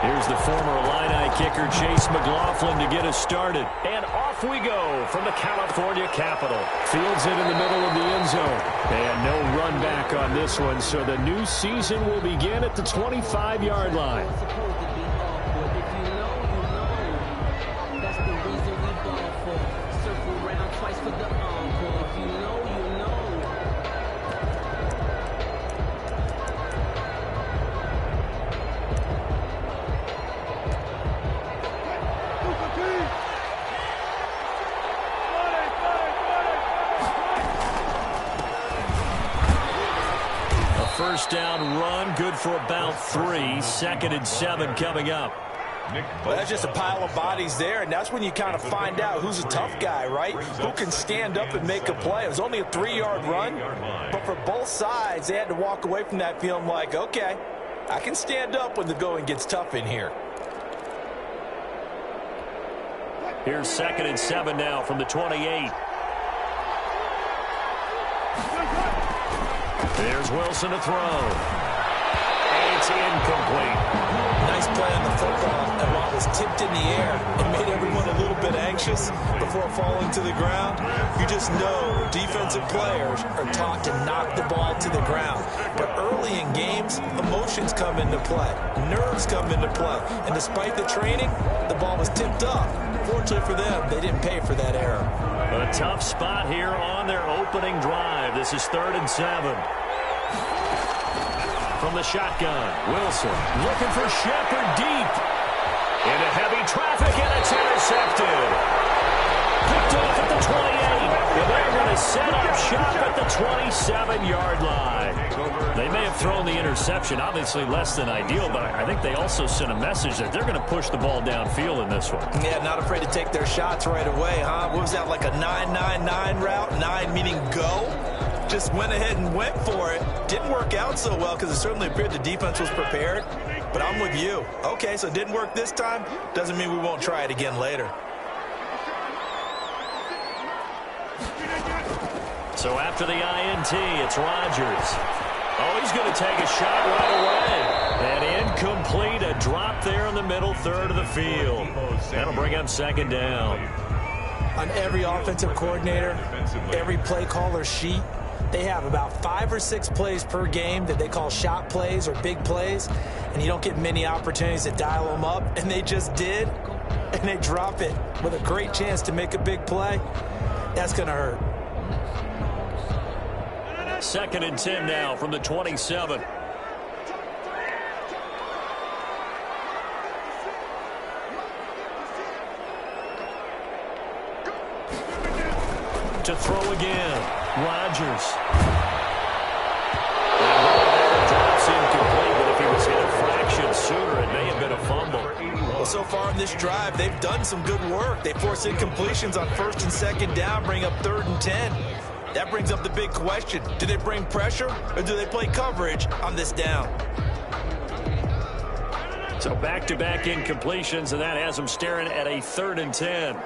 Here's the former Illini kicker, Chase McLaughlin, to get us started. And off we go from the California capital. Fields it in the middle of the end zone. And no run back on this one, so the new season will begin at the 25-yard line. First down run, good for about 3. 2nd and 7 coming up. Well, that's just a pile of bodies there, and that's when you kind of find out who's a tough guy, right? Who can stand up and make a play. It was only a 3-yard run, but for both sides, they had to walk away from that feeling like, okay, I can stand up when the going gets tough in here. Here's 2nd and 7 now from the 28. There's Wilson to throw. It's incomplete. Nice play on the football, and while it was tipped in the air, it made everyone a little bit anxious before falling to the ground. You just know defensive players are taught to knock the ball to the ground. But early in games, emotions come into play. Nerves come into play. And despite the training, the ball was tipped up. Fortunately for them, they didn't pay for that error. A tough spot here on their opening drive. This is 3rd and 7. From the shotgun, Wilson looking for Shepard deep. Into heavy traffic, and it's intercepted. Picked off at the 28. And they're going to set up shop at the 27-yard line. They may have thrown the interception, obviously less than ideal, but I think they also sent a message that they're going to push the ball downfield in this one. Yeah, not afraid to take their shots right away, huh? What was that, like a 9-9-9 route? 9 meaning go? Just went ahead and went for it. Didn't work out so well because it certainly appeared the defense was prepared. But I'm with you. Okay, so it didn't work this time. Doesn't mean we won't try it again later. So after the INT, it's Rodgers. Oh, he's going to take a shot right away. And incomplete, a drop there in the middle third of the field. That'll bring up 2nd down. On every offensive coordinator, every play caller sheet, they have about 5 or 6 plays per game that they call shot plays or big plays, and you don't get many opportunities to dial them up, and they just did, and they drop it with a great chance to make a big play. That's going to hurt. 2nd and 10 now from the 27. To throw again. Rodgers. Drops incomplete, but if he was hit a fraction sooner, it may have been a fumble. Well, so far in this drive, they've done some good work. They force incompletions on 1st and 2nd down, bring up 3rd and 10. That brings up the big question. Do they bring pressure, or do they play coverage on this down? So back-to-back incompletions, and that has them staring at a 3rd and 10.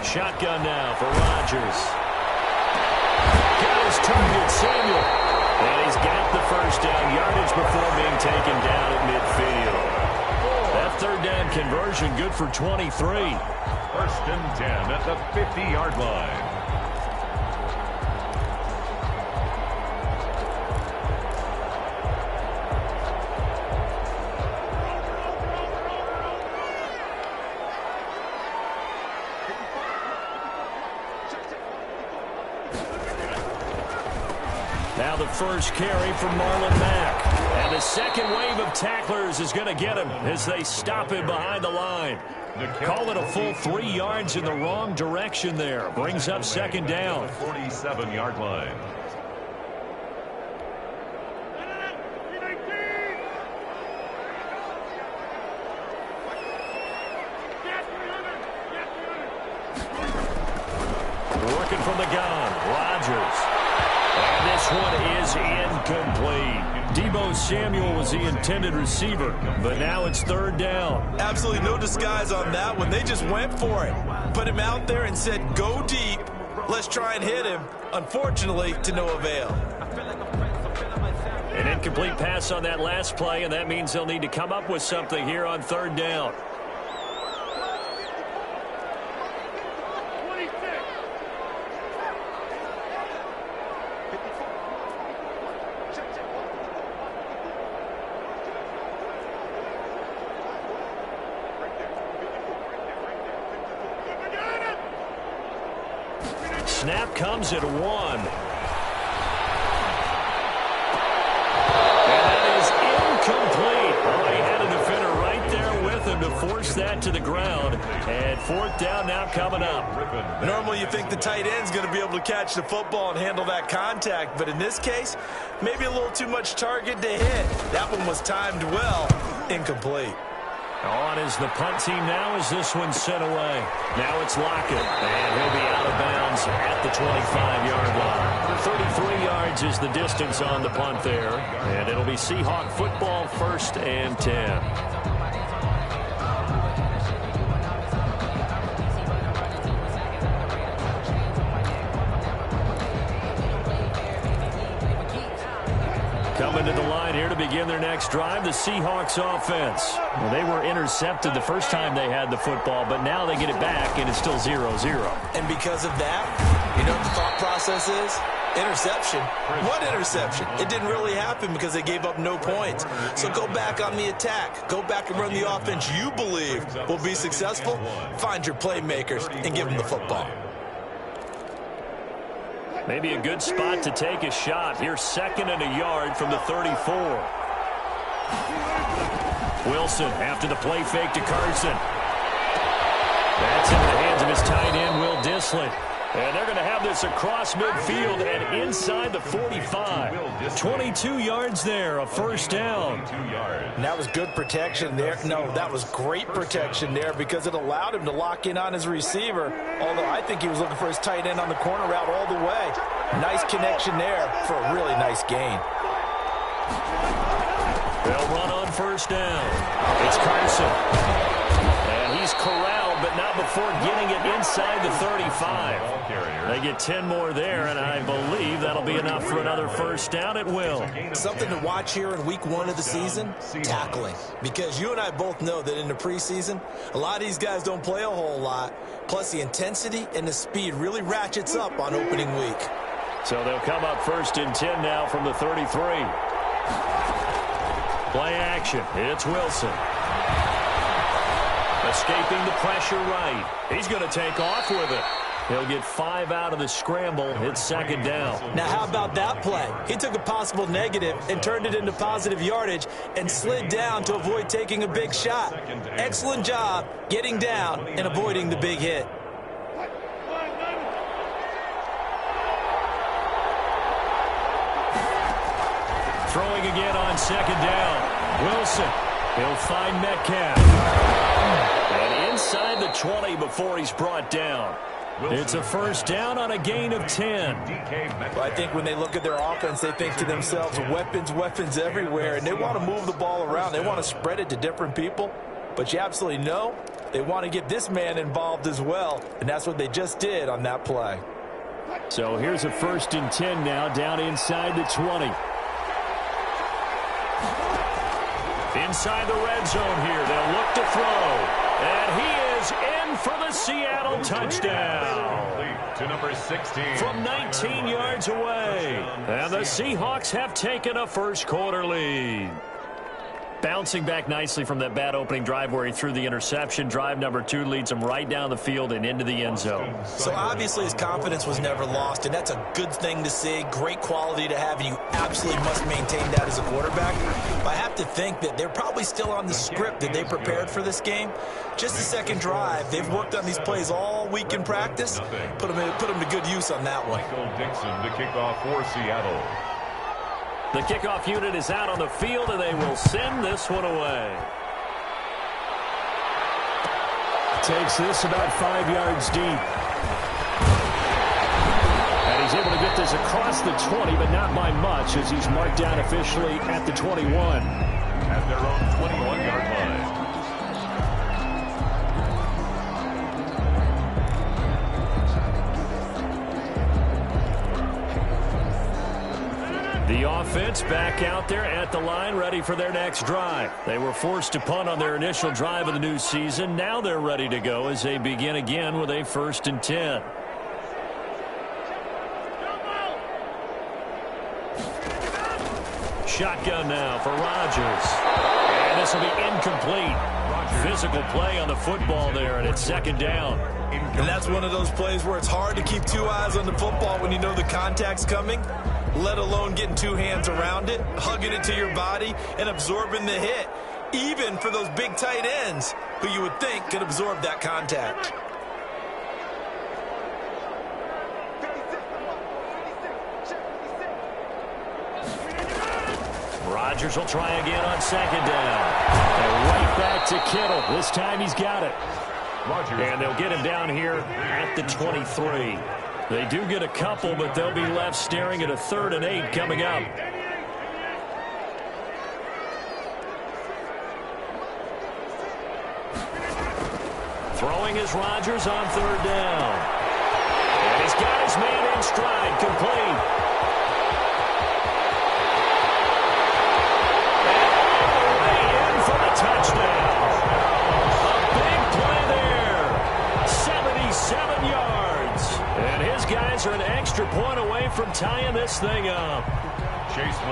Shotgun now for Rodgers. Got his target, Samuel. And he's got the first down yardage before being taken down at midfield. That 3rd down conversion good for 23. 1st and 10 at the 50-yard line. Now the first carry from Marlon Mack. And the second wave of tacklers is going to get him as they stop him behind the line. Call it a full 3 yards in the wrong direction there. Brings up 2nd down. 47-yard line. Working from the gun, Rodgers. And this one is incomplete. Deebo Samuel was the intended receiver, but now it's third down. Absolutely no disguise on that one. They just went for it. Put him out there and said, go deep. Let's try and hit him. Unfortunately, to no avail. An incomplete pass on that last play, and that means they'll need to come up with something here on third down. Snap comes at 1. And that is incomplete. Oh, he had a defender right there with him to force that to the ground. And fourth down now coming up. Normally you think the tight end's going to be able to catch the football and handle that contact. But in this case, maybe a little too much target to hit. That one was timed well. Incomplete. On is the punt team now as this one's sent away. Now it's Lockett, and he'll be out of bounds at the 25-yard line. 33 yards is the distance on the punt there, and it'll be Seahawk football, 1st and 10. Coming to the line here to begin their next drive, the Seahawks offense. Well, they were intercepted the first time they had the football, but now they get it back, and it's still 0-0. And because of that, you know what the thought process is? Interception. What interception? It didn't really happen because they gave up no points. So go back on the attack. Go back and run the offense you believe will be successful. Find your playmakers and give them the football. Maybe a good spot to take a shot. Here's 2nd and a yard from the 34. Wilson after the play fake to Carson. That's into the hands of his tight end, Will Dissly. And they're going to have this across midfield and inside the 45. 22 yards there, a first down. And that was good protection there. No, that was great protection there because it allowed him to lock in on his receiver. Although I think he was looking for his tight end on the corner route all the way. Nice connection there for a really nice gain. They'll run on first down. It's Carson. And he's corralled, but not before getting it inside the 35. They get 10 more there, and I believe that'll be enough for another first down. It will. Something to watch here in week 1 of the season, tackling. Because you and I both know that in the preseason, a lot of these guys don't play a whole lot. Plus, the intensity and the speed really ratchets up on opening week. So they'll come up 1st and 10 now from the 33. Play action. It's Wilson. Escaping the pressure right. He's going to take off with it. He'll get 5 out of the scramble. It's 2nd down. Now, how about that play? He took a possible negative and turned it into positive yardage and slid down to avoid taking a big shot. Excellent job getting down and avoiding the big hit. Throwing again on 2nd down. Wilson. He'll find Metcalf. And inside the 20 before he's brought down. It's a first down on a gain of 10. Well, I think when they look at their offense, they think to themselves, weapons everywhere, and they want to move the ball around. They want to spread it to different people. But you absolutely know they want to get this man involved as well, and that's what they just did on that play. So here's a 1st and 10 now down inside the 20. Inside the red zone here, they'll look to throw. And he is in for the Seattle touchdown. To number 16. From 19 yards away. And the Seahawks have taken a first quarter lead. Bouncing back nicely from that bad opening drive where he threw the interception. Drive number 2 leads him right down the field and into the end zone. So obviously his confidence was never lost, and that's a good thing to see. Great quality to have, and you absolutely must maintain that as a quarterback. But I have to think that they're probably still on the script that they prepared for this game. Just the second drive. They've worked on these plays all week in practice. Put them to good use on that one. Michael Dixon to kick off for Seattle. The kickoff unit is out on the field, and they will send this one away. Takes this about 5 yards deep. And he He's able to get this across the 20, but not by much, as he's marked down officially at the 21. At their own 21-yard line. The offense back out there at the line, ready for their next drive. They were forced to punt on their initial drive of the new season. Now they're ready to go as they begin again with a 1st and 10. Shotgun now for Rodgers. And this will be incomplete. Physical play on the football there, and it's 2nd down. And that's one of those plays where it's hard to keep 2 eyes on the football when you know the contact's coming, let alone getting 2 hands around it, hugging it to your body, and absorbing the hit, even for those big tight ends who you would think could absorb that contact. Rodgers will try again on 2nd down. And right back to Kittle. This time he's got it. And they'll get him down here at the 23. They do get a couple, but they'll be left staring at a 3rd and 8 coming up. Throwing is Rodgers on 3rd down. And he's got his man in stride, complete. Touchdown. A big play there. 77 yards. And his guys are an extra point away from tying this thing up.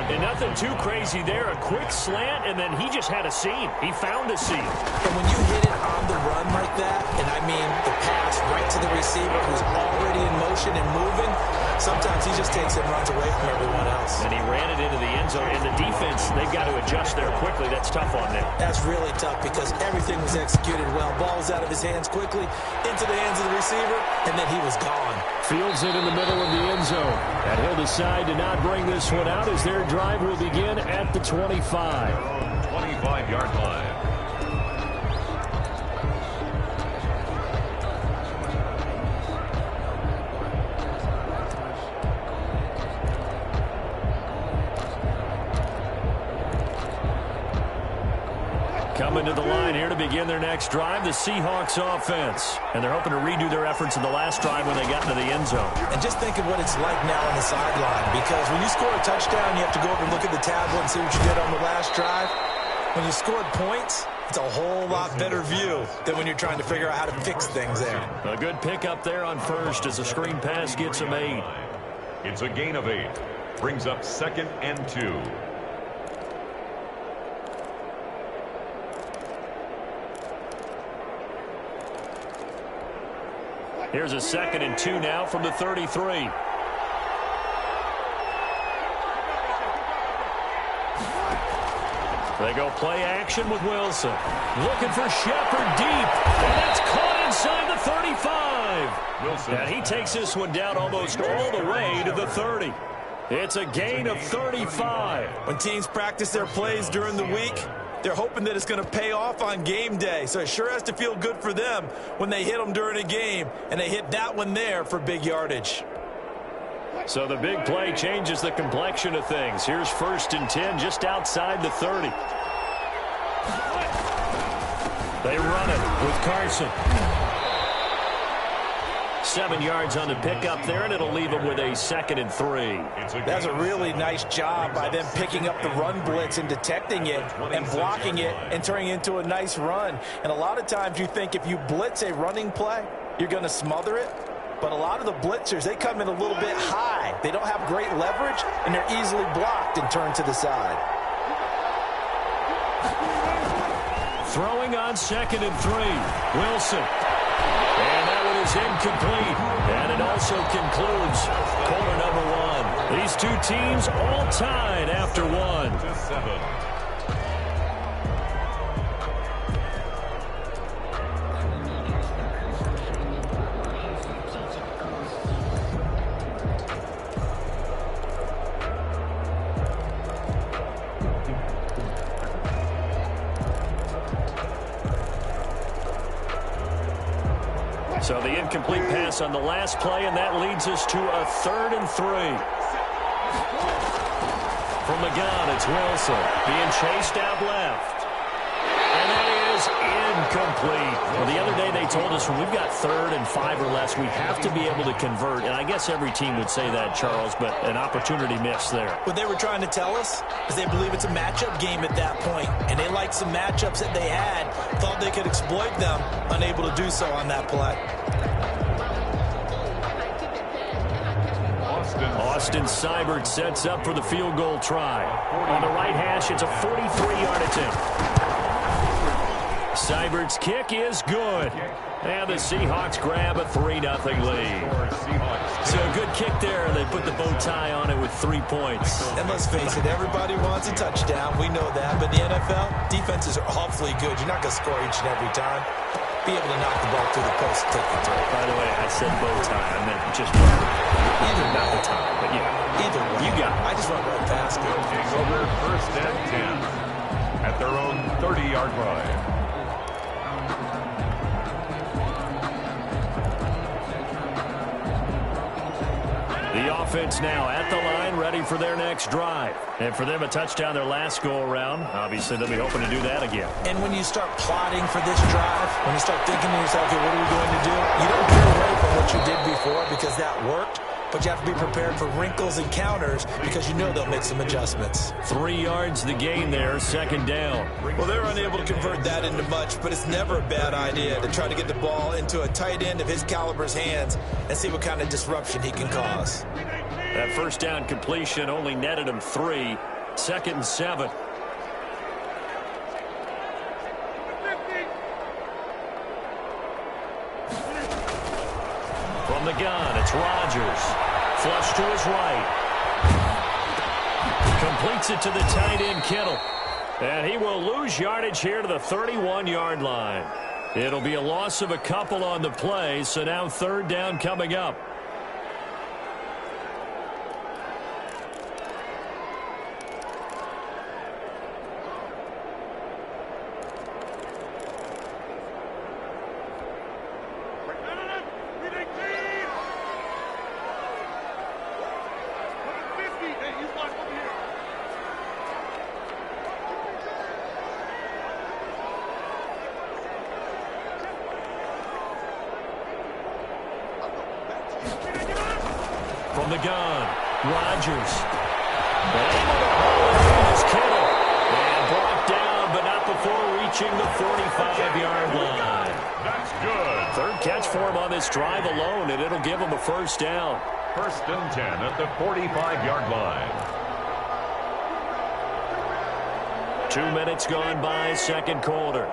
And nothing too crazy there. A quick slant, and then he just had a seam. He found a seam. And when you hit it on the run like that, and I mean the pass right to the receiver who's already in motion and moving, sometimes he just takes it and runs away from everyone else. And he ran it into the end zone. And the defense, they've got to adjust there quickly. That's tough on them. That's really tough because everything was executed well. Ball was out of his hands quickly, into the hands of the receiver, and then he was gone. Fields it in the middle of the end zone. And he'll decide to not bring this one out as their drive will begin at the 25. 25-yard line. Coming to the line here to begin their next drive, the Seahawks offense. And they're hoping to redo their efforts in the last drive when they got into the end zone. And just think of what it's like now on the sideline, because when you score a touchdown, you have to go over and look at the tablet and see what you did on the last drive. When you scored points, it's a whole lot better view than when you're trying to figure out how to fix things there. A good pickup there on 1st as a screen pass gets him 8. It's a gain of 8. Brings up 2nd and 2. Here's a 2nd and 2 now from the 33. They go play action with Wilson. Looking for Shepard deep. And that's caught inside the 35. Wilson. And he takes this one down almost all the way to the 30. It's a gain of 35. When teams practice their plays during the week, they're hoping that it's going to pay off on game day. So it sure has to feel good for them when they hit them during a game, and they hit that one there for big yardage. So the big play changes the complexion of things. Here's 1st and 10 just outside the 30. They run it with Carson. 7 yards on the pickup there, and it'll leave them with a 2nd and 3. That's a really nice job by them picking up the run blitz and detecting it and blocking it and turning it into a nice run. And a lot of times you think if you blitz a running play, you're going to smother it. But a lot of the blitzers, they come in a little bit high. They don't have great leverage, and they're easily blocked and turned to the side. Throwing on 2nd and 3. Wilson. And that one is incomplete. And it also concludes quarter number 1. These two teams all tied after 1. So the incomplete pass on the last play, and that leads us to a 3rd and 3. From the gun, it's Wilson being chased out left. And that is incomplete. Well, the other day they told us when we've got 3rd and 5 or less, we have to be able to convert. And I guess every team would say that, Charles, but an opportunity missed there. What they were trying to tell us is they believe it's a matchup game at that point, and they liked some matchups that they had, thought they could exploit them, unable to do so on that play. Austin Seibert sets up for the field goal try. On the right hash, it's a 43-yard attempt. Seibert's kick is good. And the Seahawks grab a 3-0 lead. So a good kick there, and they put the bow tie on it with 3 points. And let's face it, everybody wants a touchdown. We know that. But in the NFL, defenses are awfully good. You're not going to score each and every time. Be able to knock the ball through the post and take the throw. By the way, I said bow tie. I meant just either not the tie, but yeah. Either way. You got it. I just went right past it. Over 1st and 10 at their own 30-yard line. The offense now at the line, ready for their next drive. And for them, a touchdown their last go-around. Obviously, they'll be hoping to do that again. And when you start plotting for this drive, when you start thinking to yourself, okay, what are we going to do? You don't veer away from what you did before because that worked. But you have to be prepared for wrinkles and counters because you know they'll make some adjustments. 3 yards the gain there, 2nd down. Well, they're unable to convert that into much, but it's never a bad idea to try to get the ball into a tight end of his caliber's hands and see what kind of disruption he can cause. That 1st down completion only netted him 3. 2nd and 7. From the gun, it's Rodgers. Flush to his right. Completes it to the tight end, Kittle. And he will lose yardage here to the 31-yard line. It'll be a loss of a couple on the play, so now 3rd down coming up. From the gun, Rodgers. Kittle. And brought down, but not before reaching the 45-yard line. That's good. 3rd catch for him on this drive alone, and it'll give him a 1st down. 1st and 10 at the 45-yard line. 2 minutes gone by, 2nd quarter.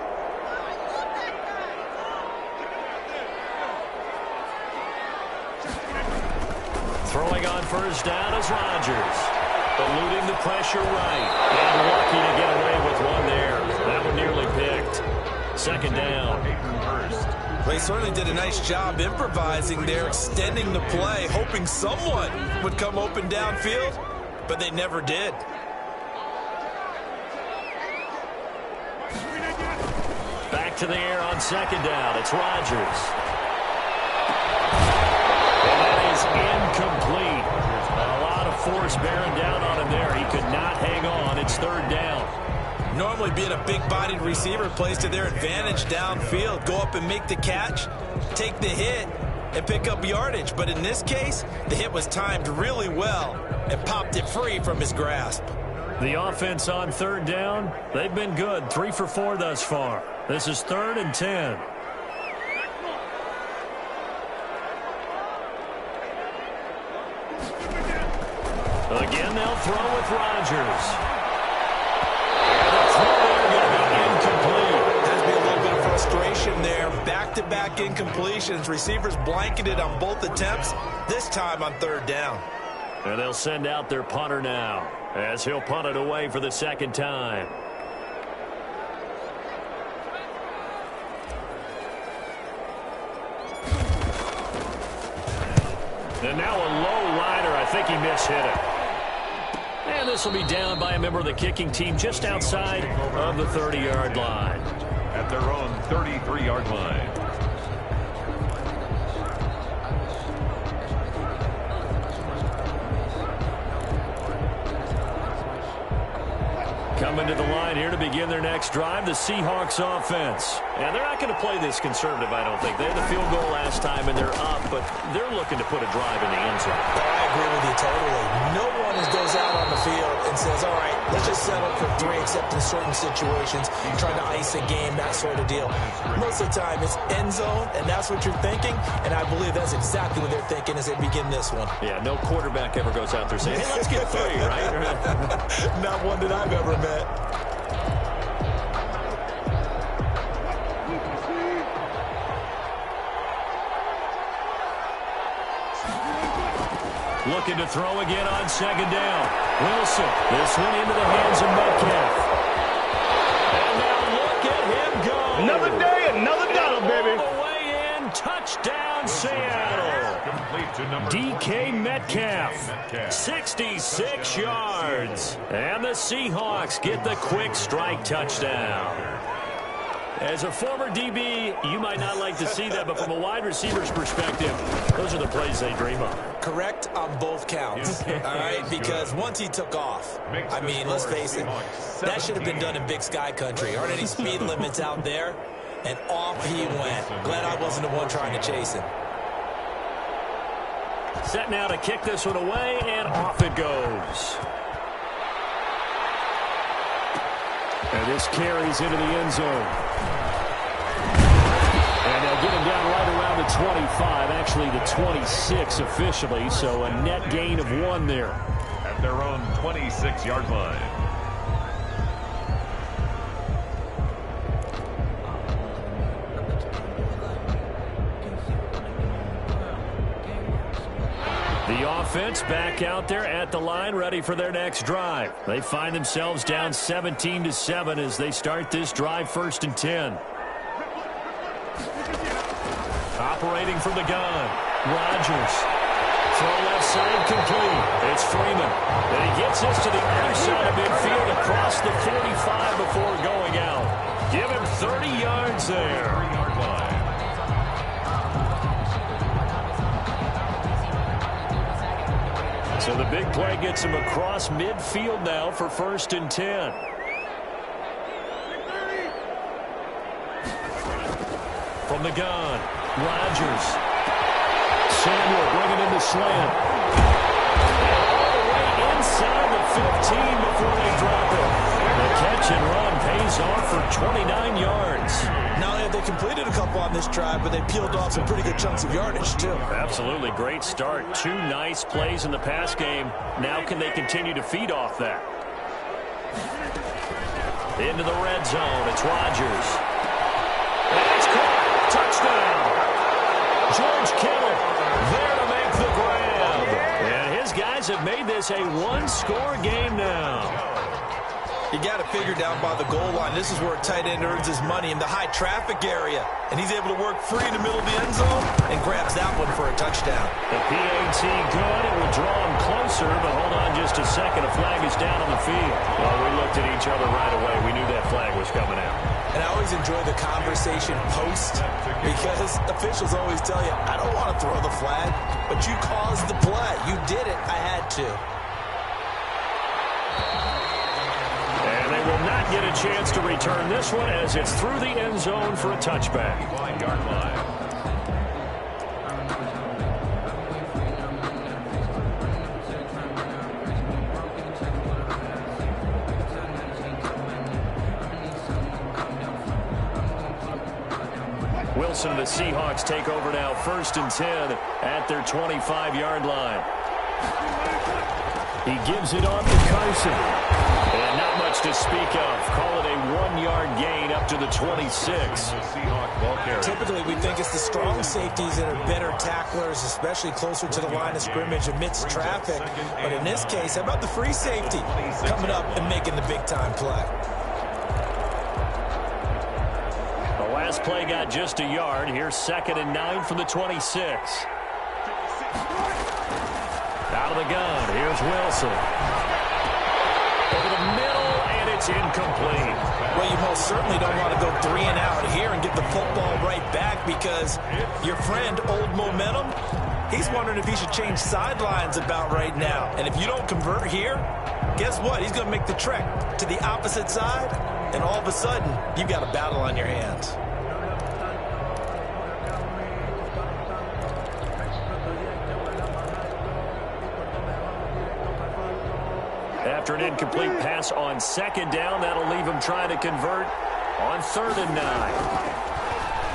Throwing on 1st down is Rodgers. Eluding the pressure right. And lucky to get away with one there. That one nearly picked. 2nd down. Well, he certainly did a nice job improvising there, extending the play, hoping someone would come open downfield, but they never did. Back to the air on 2nd down. It's Rodgers. Incomplete. A lot of force bearing down on him there. He could not hang on. It's 3rd down. Normally being a big-bodied receiver plays to their advantage downfield. Go up and make the catch, take the hit, and pick up yardage. But in this case, the hit was timed really well and popped it free from his grasp. The offense on 3rd down, they've been good. 3 for 4 thus far. This is 3rd and 10. Again, they'll throw with Rodgers. The throw there going to be incomplete. Has to be a little bit of frustration there. Back-to-back incompletions. Receivers blanketed on both attempts, this time on 3rd down. And they'll send out their punter now, as he'll punt it away for the 2nd time. And now a low rider. I think he mishit it. And this will be down by a member of the kicking team just outside of the 30-yard line. At their own 33-yard line. begin their next drive, the Seahawks offense. And they're not going to play this conservative, I don't think. They had the field goal last time, and they're up, but they're looking to put a drive in the end zone. I agree with you totally. No one goes out on the field and says, all right, let's just settle for 3, except in certain situations, trying to ice a game, that sort of deal. Most of the time, it's end zone, and that's what you're thinking, and I believe that's exactly what they're thinking as they begin this one. Yeah, no quarterback ever goes out there saying, hey, let's get 3, right? Not one that I've ever met. Looking to throw again on second down. Wilson, this one into the hands of Metcalf. And now look at him go. Another day, another dollar, baby. All the way in, touchdown Seattle. DK Metcalf, 66 yards. And the Seahawks get the quick strike touchdown. As a former DB, you might not like to see that, but from a wide receiver's perspective, those are the plays they dream of. Correct on both counts, all right? Because once he took off, I mean, let's face it, that should have been done in Big Sky country. Aren't any speed limits out there? And off he went. Glad I wasn't the one trying to chase him. Set now to kick this one away, and off it goes. And this carries into the end zone. And they'll get him down right around the 25, actually the 26 officially, so a net gain of 1 there. At their own 26-yard line. The offense back out there at the line, ready for their next drive. They find themselves down 17-7 as they start this drive, 1st and 10. Operating from the gun, Rodgers. Throw left side complete. It's Freeman. And he gets this to the other side of midfield across the 45 before going out. Give him 30 yards there. 3-yard line. So the big play gets him across midfield now for 1st and 10. From the gun, Rodgers. Samuel bringing in the slant. All the way inside the 15 before they drop it. The catch and run pays off for 29 yards. Not only have they completed a couple on this drive, but they peeled off some pretty good chunks of yardage, too. Absolutely. Great start. 2 nice plays in the pass game. Now can they continue to feed off that? Into the red zone. It's Rodgers. And it's caught. Touchdown. George Kittle there to make the grab. And his guys have made this a 1-score game now. You got to figure down by the goal line. This is where a tight end earns his money in the high traffic area. And he's able to work free in the middle of the end zone and grabs that one for a touchdown. The PAT good. It will draw him closer, but hold on just a second. A flag is down on the field. Well, we looked at each other right away. We knew that flag was coming out. And I always enjoy the conversation post because officials always tell you, I don't want to throw the flag, but you caused the play. You did it. I had to. And they will not get a chance to return this one as it's through the end zone for a touchback. 5-yard line. Wilson and the Seahawks take over now, 1st and 10 at their 25-yard line. He gives it off to Carson. And not much to speak of. Call it a 1-yard gain up to the 26. Typically, we think it's the strong safeties that are better tacklers, especially closer to the line of scrimmage amidst traffic. But in this case, how about the free safety coming up and making the big-time play? The last play got just a yard. Here's 2nd and 9 from the 26. Out of the gun. Here's Wilson. Over the middle, and it's incomplete. Well, you most certainly don't want to go 3 and out here and get the football right back because your friend, Old Momentum, he's wondering if he should change sidelines about right now. And if you don't convert here, guess what? He's going to make the trek to the opposite side and all of a sudden, you've got a battle on your hands. After an incomplete pass on second down, that'll leave him trying to convert on 3rd and 9.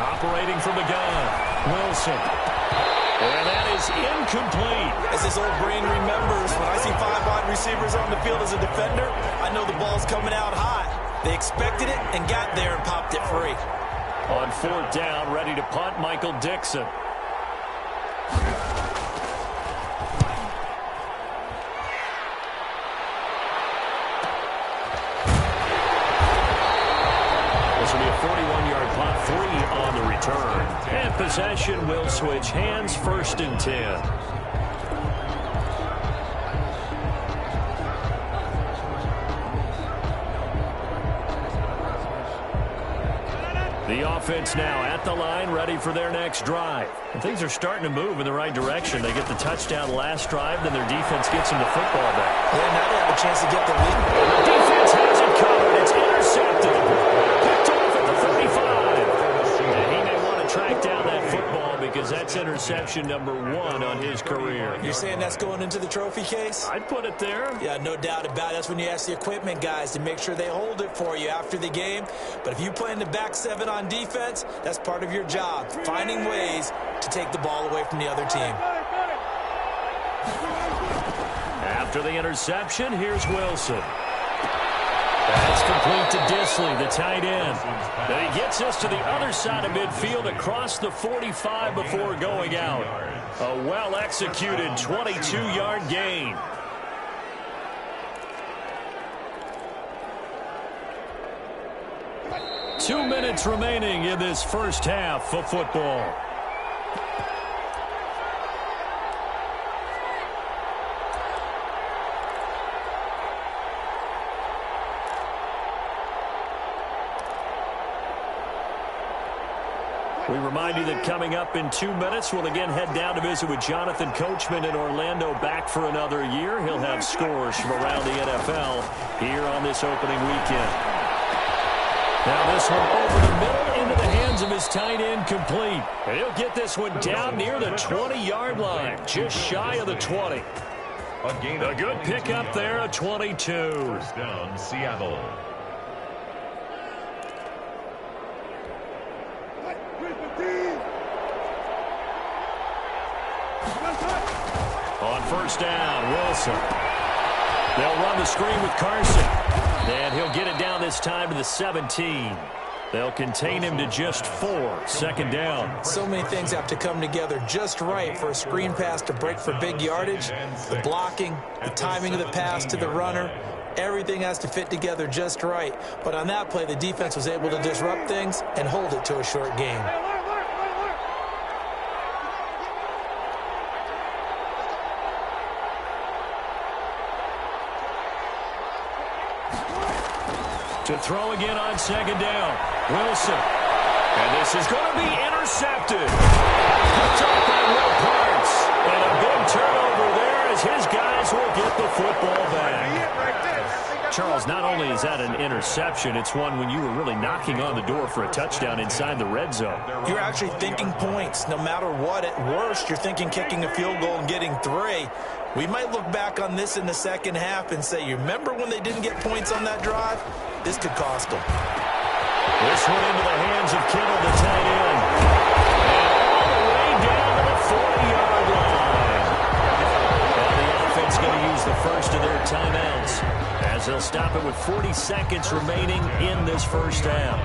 Operating from the gun, Wilson. And that is incomplete. As his old brain remembers, when I see 5 wide receivers on the field as a defender, I know the ball's coming out high. They expected it and got there and popped it free. On 4th down, ready to punt, Michael Dixon. This will be a 41-yard punt, 3 on the return. And possession will switch hands, 1st and 10. The offense now at the line, ready for their next drive. And things are starting to move in the right direction. They get the touchdown last drive, then their defense gets them the football back. Yeah, now they have a chance to get the lead. The defense has it covered. It's intercepted. Picked off at the 35. And he may want to track down that football because that's interception number 1 on his career. You're saying that's going into the trophy case? I'd put it there. Yeah, no doubt about it. That's when you ask the equipment guys to make sure they hold it for you after the game. But if you play in the back 7 on defense, that's part of your job, finding ways to take the ball away from the other team. After the interception, here's Wilson. That's complete to Disley, the tight end. Then he gets us to the other side of midfield across the 45 before going out. A well-executed 22-yard gain. Two minutes remaining in this first half of football. We remind you that coming up in 2 minutes, we'll again head down to visit with Jonathan Coachman in Orlando, back for another year. He'll have scores from around the NFL here on this opening weekend. Now this one over the middle into the hands of his tight end, complete. And he'll get this one down near the 20-yard line, just shy of the 20. A good pickup there, a 22. First down, Seattle. On first down, Wilson. They'll run the screen with Carson. And he'll get it down this time to the 17. They'll contain him to just 4. Second down. So many things have to come together just right for a screen pass to break for big yardage. The blocking, the timing of the pass to the runner, everything has to fit together just right. But on that play, the defense was able to disrupt things and hold it to a short game. To throw again on second down. Wilson. And this is going to be intercepted. Picked off by Will Parks. And a big turnover there as his guys will get the football back. Charles, not only is that an interception, it's one when you were really knocking on the door for a touchdown inside the red zone. You're actually thinking points. No matter what, at worst, you're thinking kicking a field goal and getting 3. We might look back on this in the second half and say, you remember when they didn't get points on that drive? This could cost them. This one into the hands of Kittle, the tight end. And all the way down to the 40-yard line. And the offense going to use the first of their timeouts as they'll stop it with 40 seconds remaining in this first half.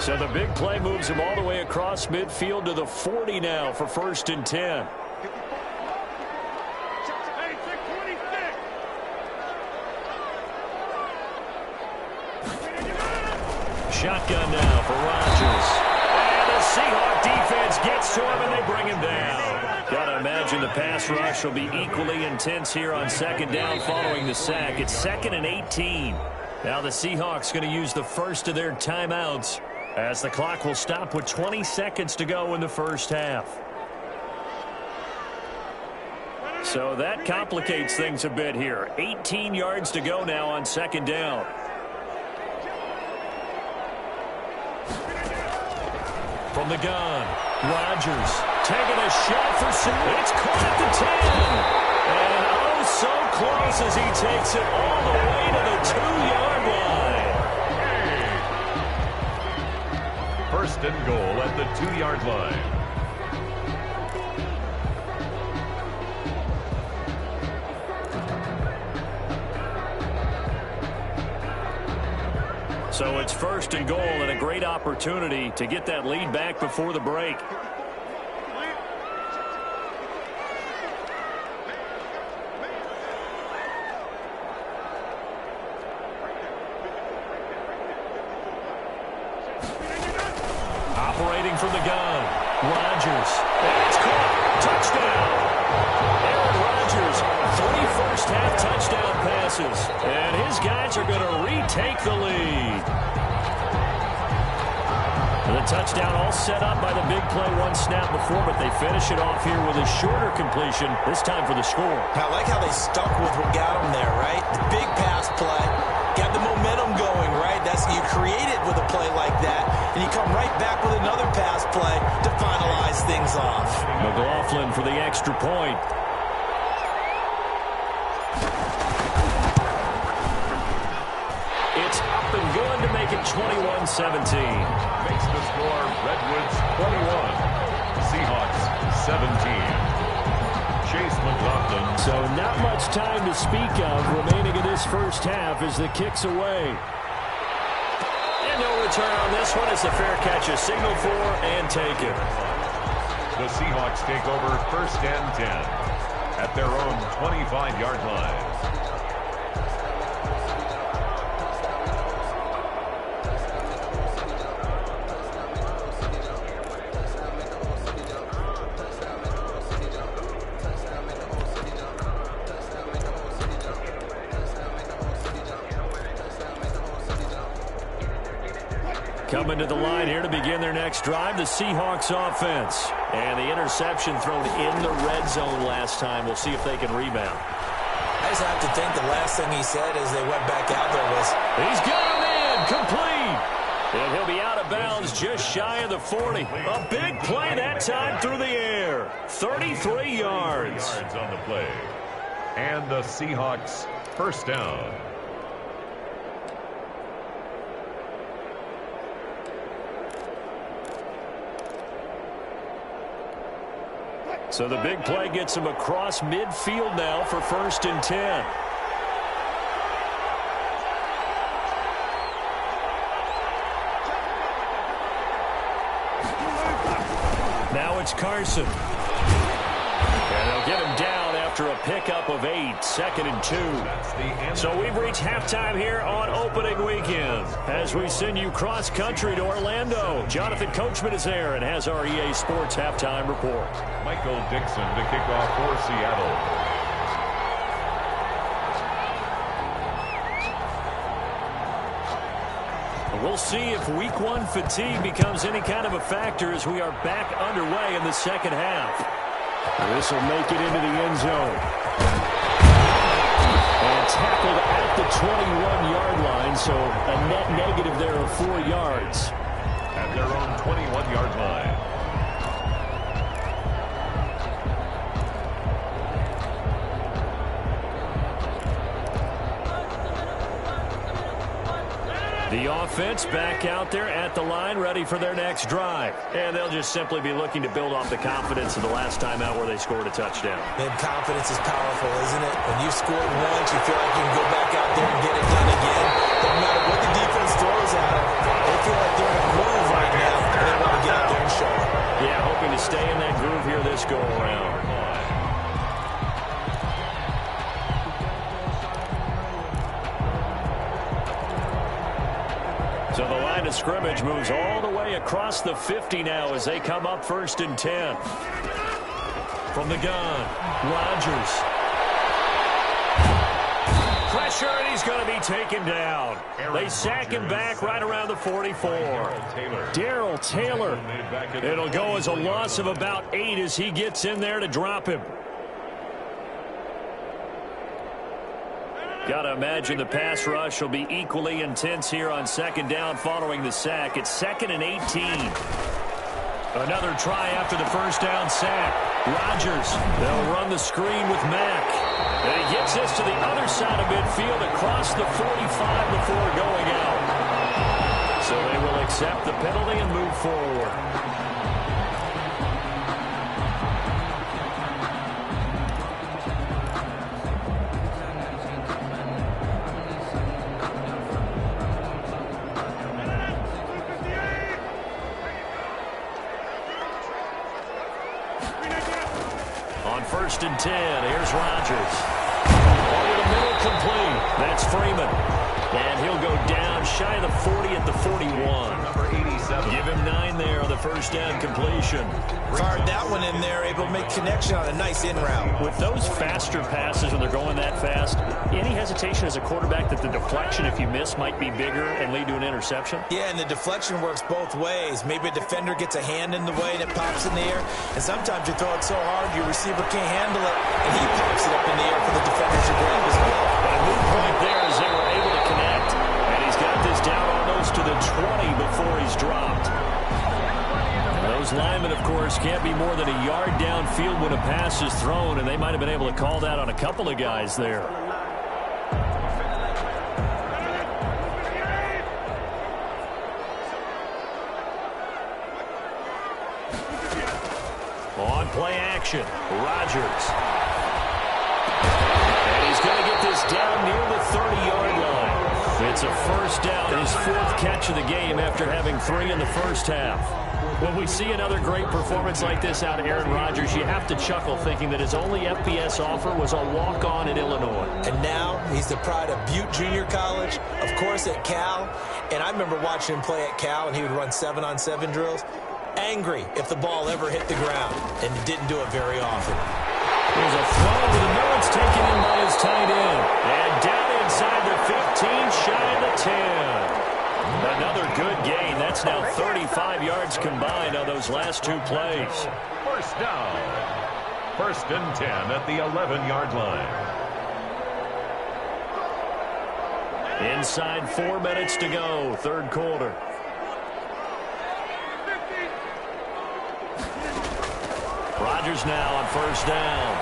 So the big play moves him all the way across midfield to the 40 now for 1st and 10. Shotgun now for Rodgers. And the Seahawk defense gets to him and they bring him down. Got to imagine the pass rush will be equally intense here on second down following the sack. It's 2nd and 18. Now the Seahawks going to use the first of their timeouts as the clock will stop with 20 seconds to go in the first half. So that complicates things a bit here. 18 yards to go now on second down. From the gun, Rodgers taking a shot for some. It's caught at the 10. And oh, so close as he takes it all the way to the 2-yard line. First and goal at the 2-yard line. So it's first and goal and a great opportunity to get that lead back before the break. Operating from the gun, Rodgers. And it's caught. Touchdown. Aaron Rodgers, 3 first-half touchdown passes. And his guys are going to retake the lead. The touchdown all set up by the big play one snap before, but they finish it off here with a shorter completion, this time for the score. I like how they stuck with what got them there, right? The big pass play, got the momentum going, right? That's you create it with a play like that, and you come right back with another pass play to finalize things off. McLaughlin for the extra point. It's up and good to make it 21-17. Makes the score Redwoods 21, Seahawks 17. Chase McLaughlin. So not much time to speak of remaining in this first half as the kick's away. And no return on this one as the fair catch is signaled for and taken. The Seahawks take over first and 10 at their own 25-yard line. Coming to the line here to begin their next drive, the Seahawks offense. And the interception thrown in the red zone last time. We'll see if they can rebound. I just have to think the last thing he said as they went back out there was, he's got him in, complete. And he'll be out of bounds just shy of the 40. A big play that time through the air. 33 yards. On the play. And the Seahawks first down. So the big play gets him across midfield now for first and 10. Now it's Carson. And they'll get him down after a pickup of 8, 2nd and 2. So we've reached halftime here on opening weekend as we send you cross-country to Orlando. Jonathan Coachman is there and has our EA Sports halftime report. Michael Dixon to kick off for Seattle. We'll see if week 1 fatigue becomes any kind of a factor as we are back underway in the second half. This will make it into the end zone. And tackled at the 21-yard line, so a net negative there of 4 yards. At their own 21-yard line. The offense back out there at the line, ready for their next drive. And they'll just simply be looking to build off the confidence of the last time out where they scored a touchdown. Man, confidence is powerful, isn't it? When you've scored once, you feel like you can go back out there and get it done again. No matter what the defense throws at them, they feel like they're in a groove right now, and they want to get out there and show it. Yeah, hoping to stay in that groove here this go-around. So the line of scrimmage moves all the way across the 50 now as they come up first and 10. From the gun, Rodgers. Pressure, and he's going to be taken down. They sack him back right around the 44. Darrell Taylor. It'll go as a loss of about 8 as he gets in there to drop him. Got to imagine the pass rush will be equally intense here on second down following the sack. It's 2nd and 18. Another try after the first down sack. Rodgers, they'll run the screen with Mack. And he gets this to the other side of midfield across the 45 before going out. So they will accept the penalty and move forward. On 1st and 10, here's Rodgers. Over the middle, complete. That's Freeman. And he'll go down shy of the 40 at the 41. Number 87. Give him 9 there on the first down completion. Fired that one in there, able to make connection on a nice in route. With those faster passes when they're going that fast, any hesitation as a quarterback that the deflection, if you miss, might be bigger and lead to an interception? Yeah, and the deflection works both ways. Maybe a defender gets a hand in the way and it pops in the air. And sometimes you throw it so hard your receiver can't handle it, and he pops it up in the air for the defender to grab as well. But a move point there as they were able to connect. And he's got this down almost to the 20 before he's dropped. Those linemen, of course, can't be more than a yard downfield when a pass is thrown, and they might have been able to call that on a couple of guys there. On play action, Rodgers. And he's going to get this down near the 30-yard line. It's a first down, his 4th catch of the game after having 3 in the first half. When we see another great performance like this out of Aaron Rodgers, you have to chuckle thinking that his only FBS offer was a walk-on at Illinois. And now he's the pride of Butte Junior College, of course at Cal. And I remember watching him play at Cal, and he would run 7-on-7 drills. Angry if the ball ever hit the ground, and he didn't do it very often. There's a throw with the Millets taken in by his tight end. And down inside the 15, shy of the 10. Another good gain. That's now 35 yards combined on those last 2 plays. First down. 1st and 10 at the 11-yard line. Inside 4 minutes to go, 3rd quarter. Rodgers now on 1st down.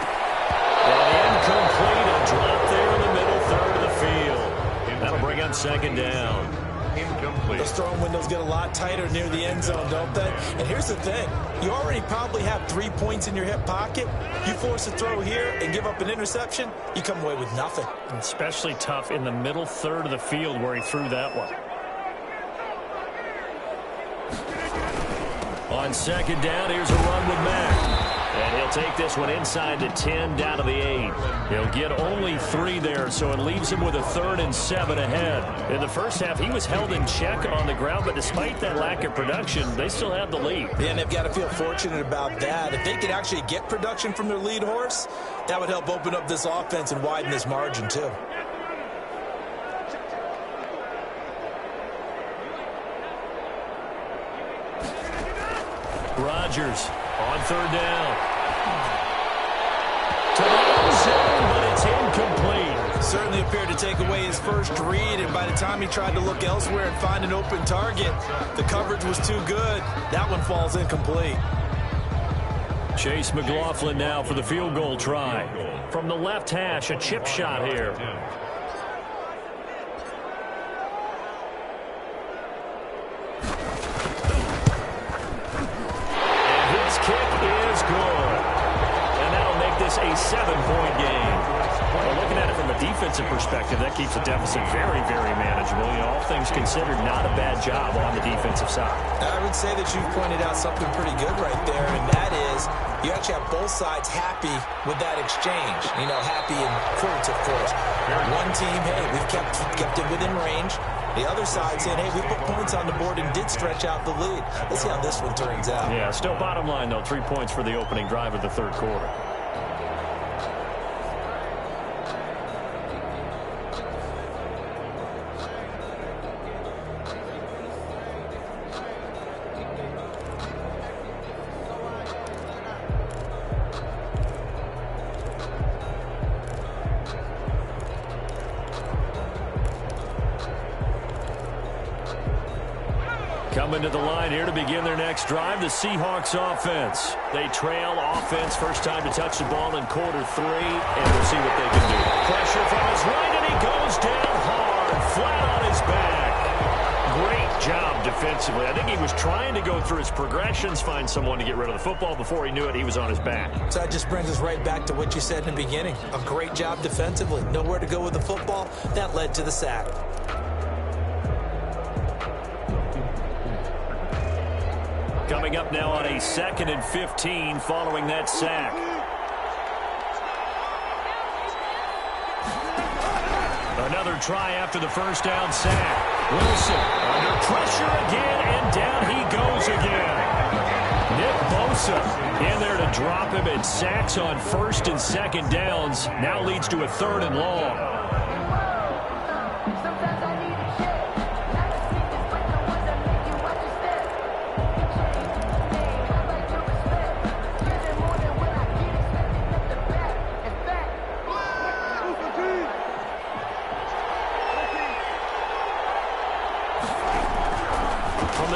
And incomplete, a drop there in the middle 3rd of the field. That'll bring up 2nd down. Incomplete. Those throwing windows get a lot tighter near the end zone, don't they? And here's the thing. You already probably have 3 points in your hip pocket. You force a throw here and give up an interception, you come away with nothing. Especially tough in the middle 3rd of the field where he threw that one. On 2nd down, here's a run with Mack. And he'll take this one inside the 10, down to the 8. He'll get only 3 there, so it leaves him with a 3rd and 7 ahead. In the first half, he was held in check on the ground, but despite that lack of production, they still have the lead. Yeah, and they've got to feel fortunate about that. If they could actually get production from their lead horse, that would help open up this offense and widen this margin, too. Rodgers on 3rd down. To the end zone, but it's incomplete. Certainly appeared to take away his first read, and by the time he tried to look elsewhere and find an open target, the coverage was too good. That one falls incomplete. Chase McLaughlin now for the field goal try. From the left hash, a chip shot here. A 7-point game. Well, looking at it from a defensive perspective, that keeps the deficit very, very manageable. You know, all things considered, not a bad job on the defensive side. I would say that you've pointed out something pretty good right there, and that is you actually have both sides happy with that exchange. You know, happy in quotes, of course. One team, hey, we've kept it within range. The other side saying, hey, we put points on the board and did stretch out the lead. Let's see how this one turns out. Yeah, still bottom line, though, 3 points for the opening drive of the 3rd quarter. Coming to the line here to begin their next drive, the Seahawks offense. They trail offense, first time to touch the ball in quarter 3, and we'll see what they can do. Pressure from his right, and he goes down hard, flat on his back. Great job defensively. I think he was trying to go through his progressions, find someone to get rid of the football. Before he knew it, he was on his back. So that just brings us right back to what you said in the beginning. A great job defensively. Nowhere to go with the football. That led to the sack. Coming up now on a 2nd and 15 following that sack. Another try after the first down sack. Wilson under pressure again, and down he goes again. Nick Bosa in there to drop him, and sacks on 1st and 2nd downs. Now leads to a 3rd and long.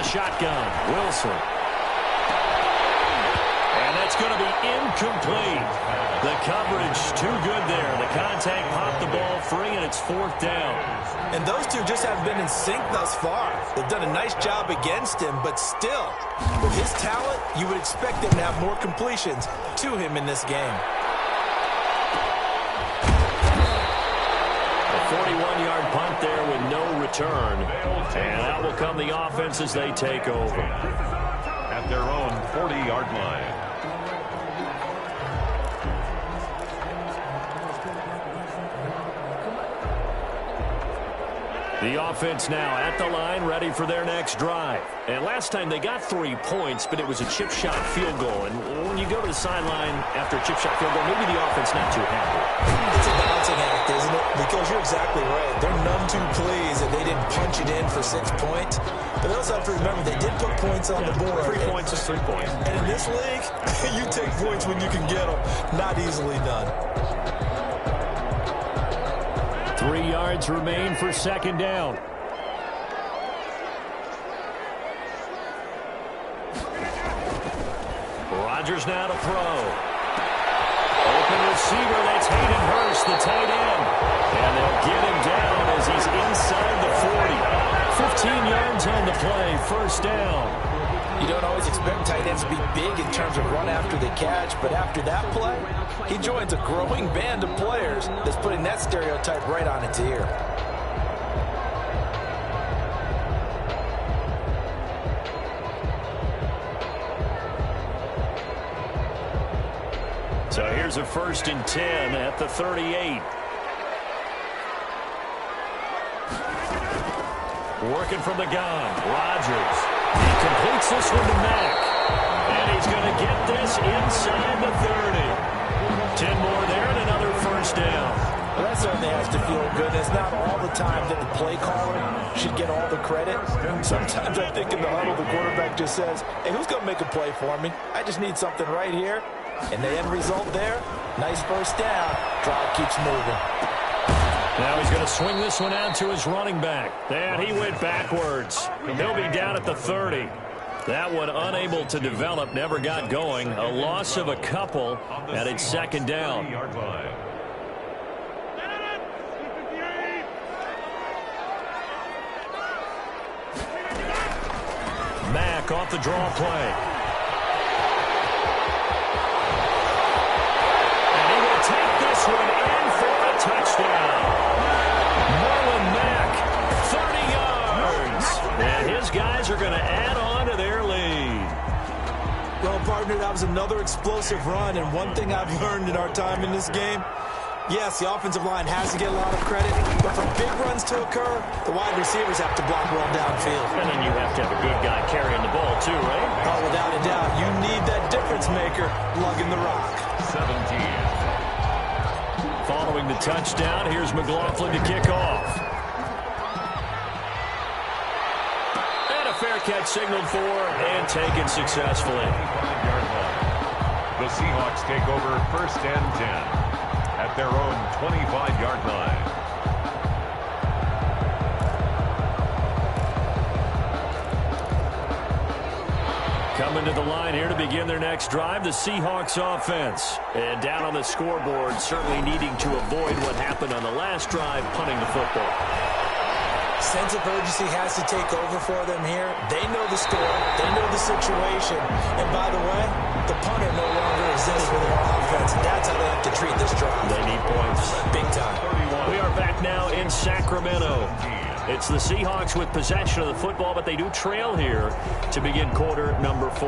Shotgun, Wilson. And that's going to be incomplete. The coverage too good there. The contact popped the ball free, and it's 4th down. And those two just haven't been in sync thus far. They've done a nice job against him, but still, with his talent, you would expect them to have more completions to him in this game. A 41-yard punt there with no return. And out will come the offense as they take over. At their own 40-yard line. The offense now at the line, ready for their next drive. And last time they got 3 points, but it was a chip shot field goal. And when you go to the sideline after a chip shot field goal, maybe the offense not too happy. It's a balancing act, isn't it? Because you're exactly right. They're none too pleased that they didn't punch it in for 6 points. But they also have to remember they did put points on the board. 3 points is 3 points. And in this league, you take points when you can get them. Not easily done. 3 yards remain for 2nd down. Rodgers now to throw. Open receiver, that's Hayden Hurst, the tight end. And they'll get him down as he's inside the 40. 15 yards on the play, 1st down. You don't always expect tight ends to be big in terms of run after the catch, but after that play, he joins a growing band of players that's putting that stereotype right on its ear. So here's a 1st and 10 at the 38. Working from the gun, Rodgers. He completes this one to Mack. And he's going to get this inside the 30. 10 more there and another 1st down. Well, that certainly has to feel good. It's not all the time that the play caller should get all the credit. Sometimes I think in the huddle, the quarterback just says, hey, who's going to make a play for me? I just need something right here. And the end result there, nice 1st down. Drive keeps moving. Now he's going to swing this one out to his running back. And he went backwards. He'll be down at the 30. That one unable to develop, never got going. A loss of a couple at its 2nd down. Mack off the draw play. And he will take this one in for a touchdown. Marlon Mack, 30 yards. And his guys are going to add on to their lead. Well, partner, that was another explosive run. And one thing I've learned in our time in this game, yes, the offensive line has to get a lot of credit, but for big runs to occur, the wide receivers have to block well downfield. And then you have to have a good guy carrying the ball too, right? Oh, without a doubt. You need that difference maker lugging the rock. 17. Following the touchdown, here's McLaughlin to kick off. And a fair catch signaled for and taken successfully. The Seahawks take over 1st and 10 at their own 25-yard line. Coming to the line here to begin their next drive, the Seahawks offense. And down on the scoreboard, certainly needing to avoid what happened on the last drive, punting the football. Sense of urgency has to take over for them here. They know the score. They know the situation. And by the way, the punter no longer exists for their offense. That's how they have to treat this drive. They need points. Big time. We are back now in Sacramento. It's the Seahawks with possession of the football, but they do trail here to begin quarter number 4.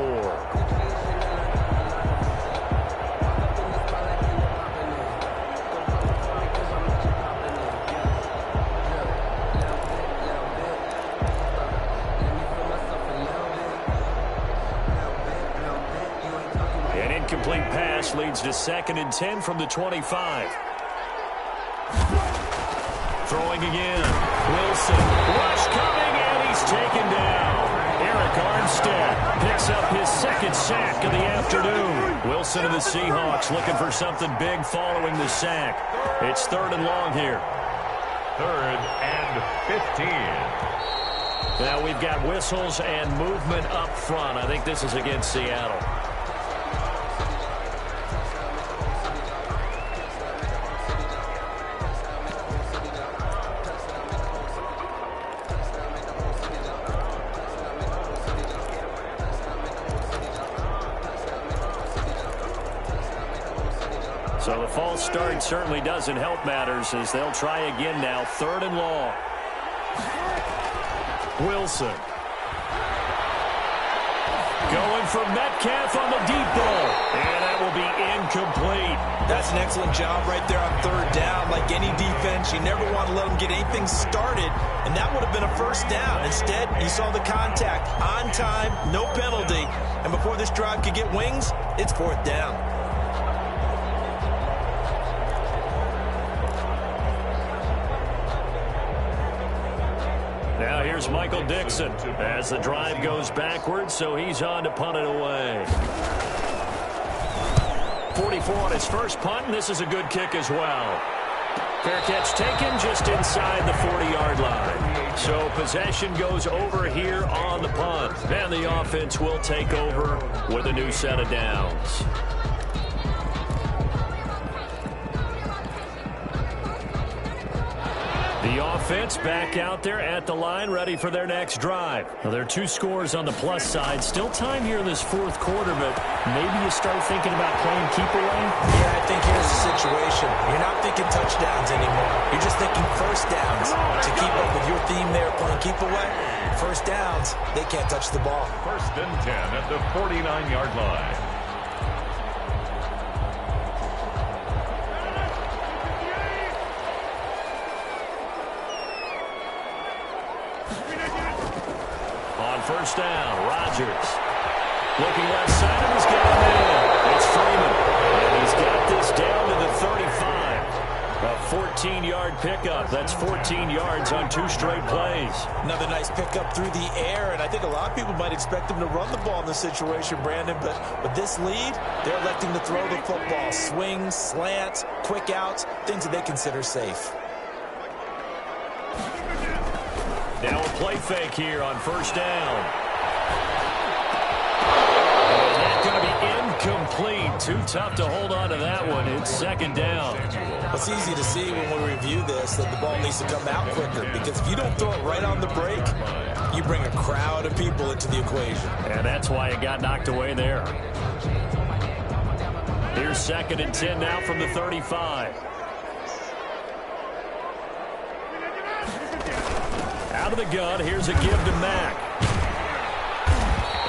An incomplete pass leads to 2nd and 10 from the 25. Throwing again. Wilson. Rush coming, and he's taken down. Eric Armstead picks up his 2nd sack of the afternoon. Wilson and the Seahawks looking for something big following the sack. It's 3rd and long here. 3rd and 15. Now we've got whistles and movement up front. I think this is against Seattle. So the false start certainly doesn't help matters as they'll try again now. 3rd and long. Wilson. Going for Metcalf on the deep ball. And that will be incomplete. That's an excellent job right there on 3rd down. Like any defense, you never want to let them get anything started. And that would have been a 1st down. Instead, you saw the contact. On time, no penalty. And before this drive could get wings, it's 4th down. Now here's Michael Dixon as the drive goes backwards, so he's on to punt it away. 44 on his first punt, and this is a good kick as well. Fair catch taken just inside the 40-yard line. So possession goes over here on the punt, and the offense will take over with a new set of downs. The offense back out there at the line, ready for their next drive. Well, there are 2 scores on the plus side. Still time here in this 4th quarter, but maybe you start thinking about playing keep away? Yeah, I think here's the situation. You're not thinking touchdowns anymore. You're just thinking 1st downs. To keep up with your theme there, playing keep away, 1st downs, they can't touch the ball. 1st and 10 at the 49-yard line. On 1st down, Rodgers. Looking left side, and he's got him in. It's Freeman. And he's got this down to the 35. A 14-yard pickup. That's 14 yards on 2 straight plays. Another nice pickup through the air, and I think a lot of people might expect him to run the ball in this situation, Brandon, but with this lead, they're electing to throw the football. Swings, slants, quick outs, things that they consider safe. Now a play fake here on 1st down. And that's going to be incomplete. Too tough to hold on to that one. It's 2nd down. It's easy to see when we review this that the ball needs to come out quicker, because if you don't throw it right on the break, you bring a crowd of people into the equation. And that's why it got knocked away there. Here's 2nd and 10 now from the 35. Out of the gun, here's a give to Mack.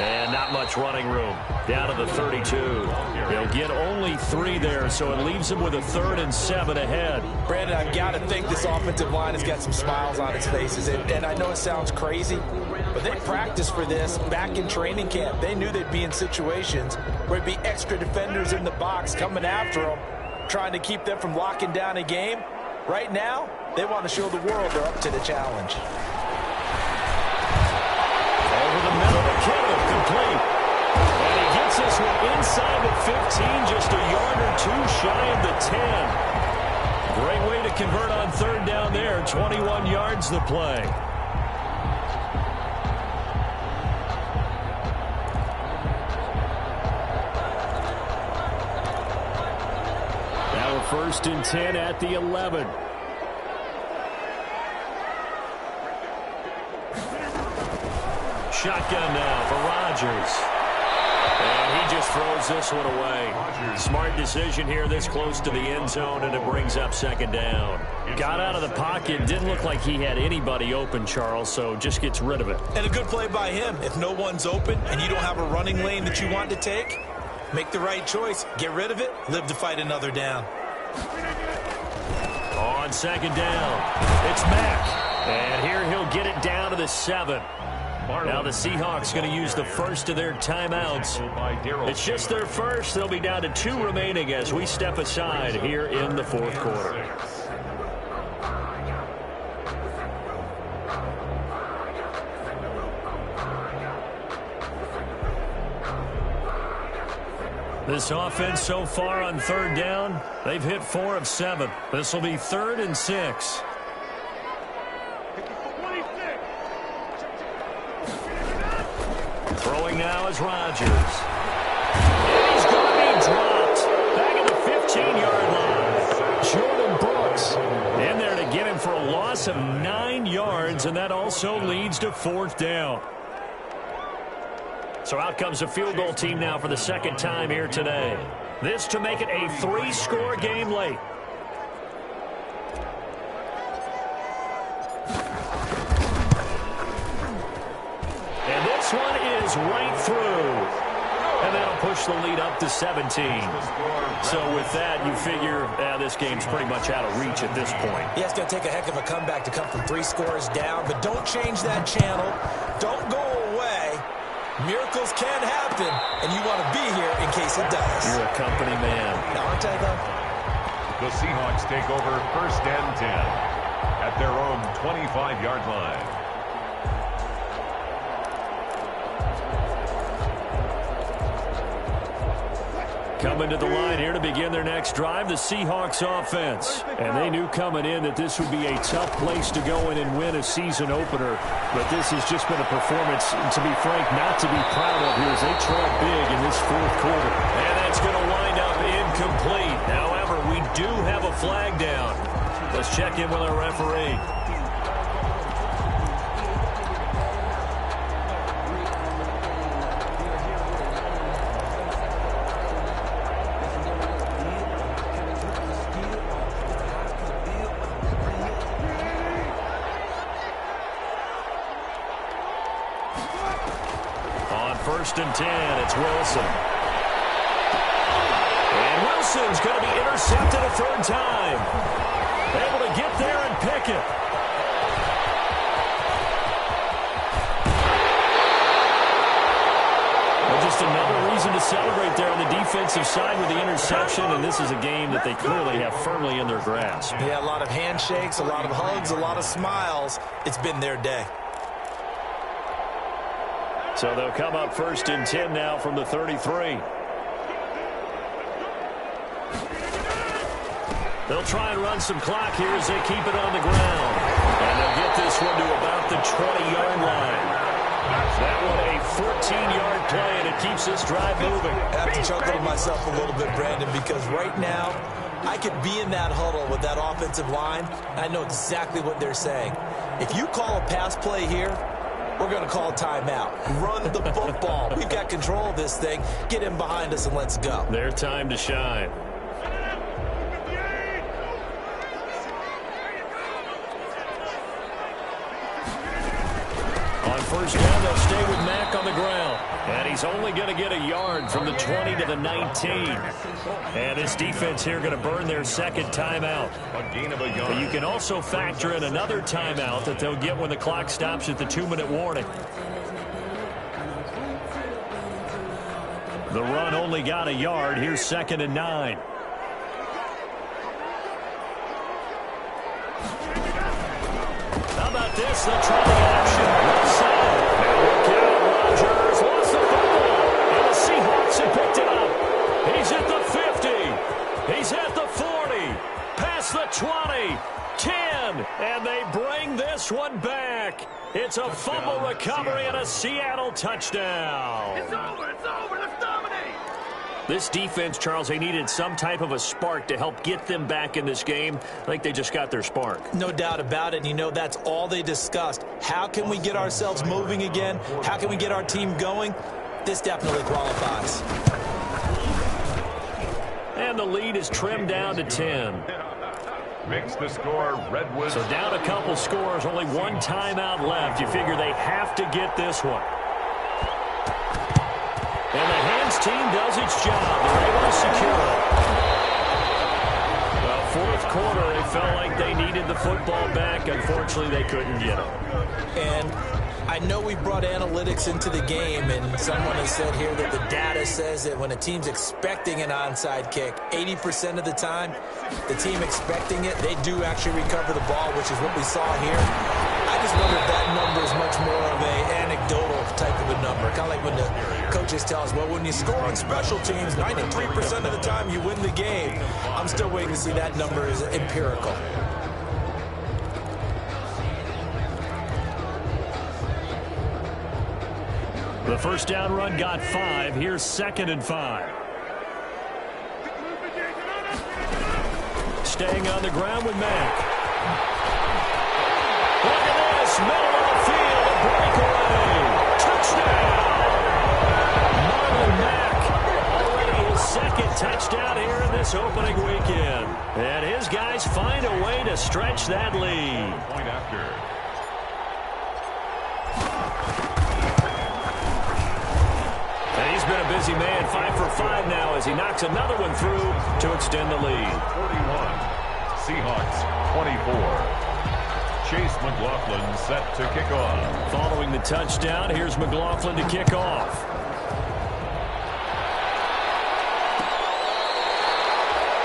And not much running room. Down to the 32. They'll get only 3 there, so it leaves them with a 3rd and 7 ahead. Brandon, I've got to think this offensive line has got some smiles on its faces. And I know it sounds crazy, but they practiced for this back in training camp. They knew they'd be in situations where there'd be extra defenders in the box coming after them, trying to keep them from locking down a game. Right now, they want to show the world they're up to the challenge. Over the middle to Kittle, complete. And he gets this one inside the 15, just a yard or 2 shy of the 10. Great way to convert on 3rd down there. 21 yards the play. First and 10 at the 11. Shotgun now for Rodgers. And he just throws this one away. Smart decision here this close to the end zone, and it brings up second down. Got out of the pocket. Didn't look like he had anybody open, Charles, so just gets rid of it. And a good play by him. If no one's open and you don't have a running lane that you want to take, make the right choice. Get rid of it. Live to fight another down. On second down, it's Mack. And here he'll get it down to the 7. Now the Seahawks going to use the first of their timeouts. It's just their first. They'll be down to 2 remaining as we step aside here in the fourth quarter. This offense so far on third down, they've hit 4 of 7. This will be 3rd and 6. Throwing now is Rodgers. And he's going to be dropped. Back at the 15-yard line. Jordan Brooks in there to get him for a loss of 9 yards, and that also leads to 4th down. So out comes a field goal team now for the second time here today. This to make it a 3-score game late. And this one is right through. And that'll push the lead up to 17. So with that, you figure this game's pretty much out of reach at this point. Yeah, it's going to take a heck of a comeback to come from 3 scores down. But don't change that channel. Don't go away. Miracles can happen, and you want to be here in case it does. You're a company man. Now, aren't I, though? The Seahawks take over 1st and 10 at their own 25-yard line. Coming to the line here to begin their next drive, the Seahawks offense. And they knew coming in that this would be a tough place to go in and win a season opener. But this has just been a performance, to be frank, not to be proud of here as they trail big in this fourth quarter. And that's going to wind up incomplete. However, we do have a flag down. Let's check in with our referee. First and 10, it's Wilson. And Wilson's going to be intercepted a 3rd time. Able to get there and pick it. Well, just another reason to celebrate there on the defensive side with the interception, and this is a game that they clearly have firmly in their grasp. Yeah, a lot of handshakes, a lot of hugs, a lot of smiles. It's been their day. So they'll come up 1st and 10 now from the 33. They'll try and run some clock here as they keep it on the ground. And they'll get this one to about the 20-yard line. That one a 14-yard play, and it keeps this drive moving. I have to chuckle to myself a little bit, Brandon, because right now I could be in that huddle with that offensive line. I know exactly what they're saying. If you call a pass play here, we're going to call timeout. Run the football. We've got control of this thing. Get him behind us and let's go. Their time to shine. On 1st down, they'll stay with Mack on the ground. And he's only going to get a yard from the 20 to the 19. And this defense here going to burn their 2nd timeout. A gain of a yard. But you can also factor in another timeout that they'll get when the clock stops at the 2-minute warning. The run only got a yard. Here's 2nd and 9. How about this? They'll try the action. Left side. Now look out. Rodgers lost the football. And the Seahawks have picked it up. He's at the 50. He's at the 40. Past the 20. 10. And they bring this one back. It's a fumble recovery and a Seattle touchdown. It's over. It's over. Let's dominate. This defense, Charles, they needed some type of a spark to help get them back in this game. I think they just got their spark. No doubt about it. And you know, that's all they discussed. How can we get ourselves moving again? How can we get our team going? This definitely qualifies. And the lead is trimmed down to 10. Makes the score Redwoods. So down a couple scores, only one timeout left. You figure they have to get this one. And the hands team does its job. They're able to secure it. Well, fourth quarter, they felt like they needed the football back. Unfortunately, they couldn't get it. And I know we brought analytics into the game, and someone has said here that the data says that when a team's expecting an onside kick, 80% of the time, the team expecting it, they do actually recover the ball, which is what we saw here. I just wonder if that number is much more of an anecdotal type of a number. Kind of like when the coaches tell us, well, when you score on special teams, 93% of the time you win the game. I'm still waiting to see that number is empirical. The first down run got 5. Here's 2nd and 5. Staying on the ground with Mack. Look at this. Middle of the field. A breakaway. Touchdown. Marlon Mack. Already his 2nd touchdown here in this opening weekend. And his guys find a way to stretch that lead. Point after. And he's been a busy man, 5 for 5 now as he knocks another one through to extend the lead. 41. Seahawks 24. Chase McLaughlin set to kick off. Following the touchdown, here's McLaughlin to kick off.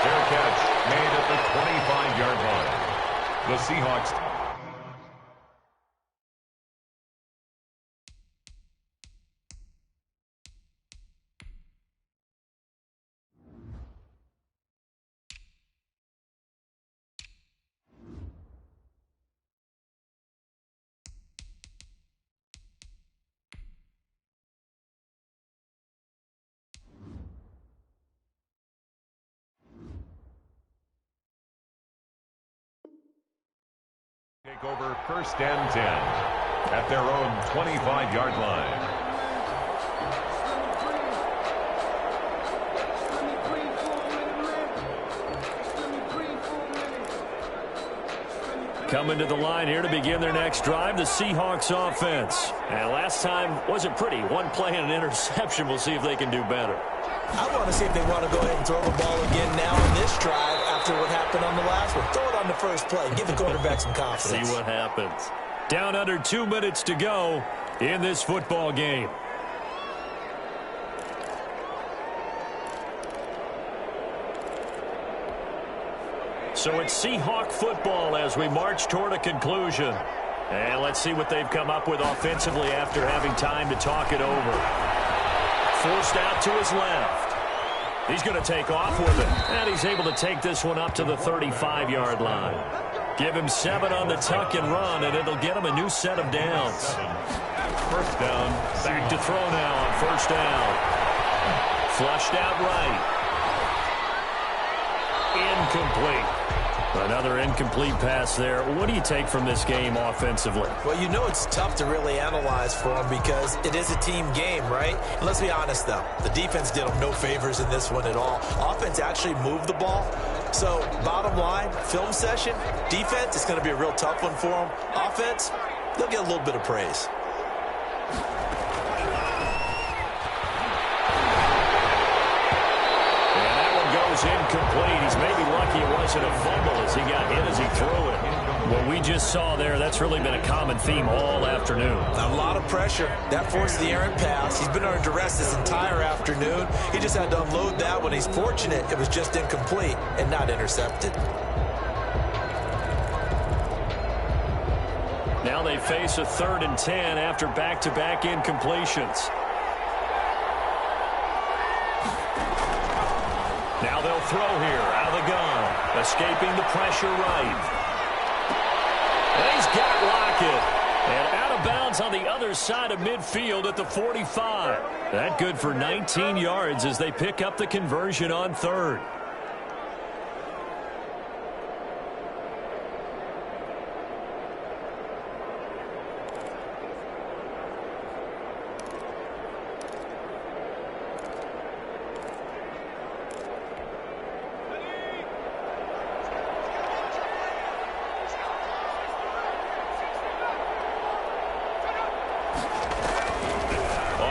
Fair catch made at the 25-yard line. The Seahawks. Take over 1st and 10 at their own 25-yard line. Coming to the line here to begin their next drive, the Seahawks offense. And last time wasn't pretty. One play and an interception. We'll see if they can do better. I want to see if they want to go ahead and throw the ball again now in this drive after what happened on the last one. Throw it on the first play. Give the quarterback some confidence. See what happens. Down under 2 minutes to go in this football game. So it's Seahawk football as we march toward a conclusion. And let's see what they've come up with offensively after having time to talk it over. Forced out to his left. He's going to take off with it. And he's able to take this one up to the 35-yard line. Give him 7 on the tuck and run, and it'll get him a new set of downs. 1st down. Back to throw now on 1st down. Flushed out right. Incomplete. Another incomplete pass there. What do you take from this game offensively? Well, you know it's tough to really analyze for them because it is a team game, right? And let's be honest, though. The defense did them no favors in this one at all. Offense actually moved the ball. So, bottom line, film session, defense, it's going to be a real tough one for them. Offense, they'll get a little bit of praise. Incomplete. He's maybe lucky it wasn't a fumble as he got hit as he threw it. What we just saw there, that's really been a common theme all afternoon. A lot of pressure. That forced the errant pass. He's been under duress this entire afternoon. He just had to unload that one. He's fortunate it was just incomplete and not intercepted. Now they face a 3rd and 10 after back-to-back incompletions. Now they'll throw here out of the gun. Escaping the pressure right. And he's got Lockett. And out of bounds on the other side of midfield at the 45. That good for 19 yards as they pick up the conversion on third.